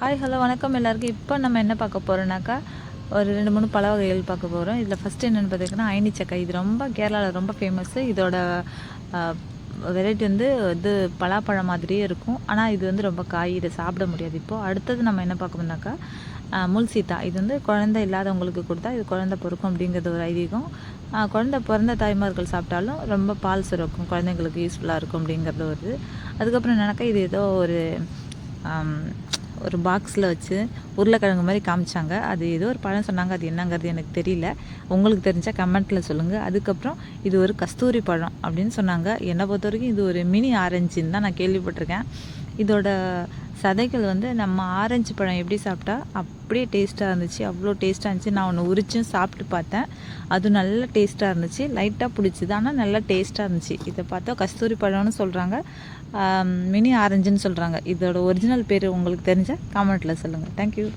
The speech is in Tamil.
ஹாய் ஹலோ வணக்கம் எல்லாருக்கும். இப்போ நம்ம என்ன பார்க்க போகிறோம்னாக்கா ஒரு 2-3 பழ வகைகள் பார்க்க போகிறோம். இதில் ஃபஸ்ட்டு என்னென்னு பார்த்தீங்கன்னா ஐனிச்சக்கை. இது ரொம்ப கேரளாவில் ரொம்ப ஃபேமஸ்ஸு. இதோட வெரைட்டி வந்து இது பலாப்பழம் மாதிரியே இருக்கும். ஆனால் இது வந்து ரொம்ப காய், இதை சாப்பிட முடியாது. இப்போது அடுத்தது நம்ம என்ன பார்க்கணும்னாக்கா முல்சீத்தா. இது வந்து குழந்தை இல்லாதவங்களுக்கு கொடுத்தா இது குழந்தை பிறக்கும் அப்படிங்கிறது ஒரு ஐதீகம். குழந்தை பிறந்த தாய்மார்கள் சாப்பிட்டாலும் ரொம்ப பால் சுரக்கும், குழந்தைங்களுக்கு யூஸ்ஃபுல்லாக இருக்கும் அப்படிங்கிறது வருது. அதுக்கப்புறம் என்னன்னாக்கா இது ஏதோ ஒரு பாக்ஸில் வச்சு உருளைக்கிழங்கு மாதிரி காமிச்சாங்க. அது ஏதோ ஒரு பழம் சொன்னாங்க, அது என்னங்கிறது எனக்கு தெரியல. உங்களுக்கு தெரிஞ்சால் கமெண்ட்டில் சொல்லுங்கள். அதுக்கப்புறம் இது ஒரு கஸ்தூரி பழம் அப்படின்னு சொன்னாங்க. என்னை பொறுத்த வரைக்கும் இது ஒரு மினி ஆரஞ்சுன்னு தான் நான் கேள்விப்பட்டிருக்கேன். இதோட சதைகள் வந்து நம்ம ஆரஞ்சு பழம் எப்படி சாப்பிட்டா அப்படியே டேஸ்ட்டாக இருந்துச்சு, அவ்வளோ டேஸ்ட்டாக இருந்துச்சு. நான் ஒன்று உரிச்சும் சாப்பிட்டு பார்த்தேன், அது நல்ல டேஸ்ட்டாக இருந்துச்சு. லைட்டாக பிடிச்சிது, ஆனால் நல்லா டேஸ்ட்டாக இருந்துச்சு. இதை பார்த்தா கஸ்தூரி பழம்னு சொல்கிறாங்க, மினி ஆரஞ்சுன்னு சொல்கிறாங்க. இதோட ஒரிஜினல் பேர் உங்களுக்கு தெரிஞ்சால் காமெண்ட்டில் சொல்லுங்கள். தேங்க்யூ.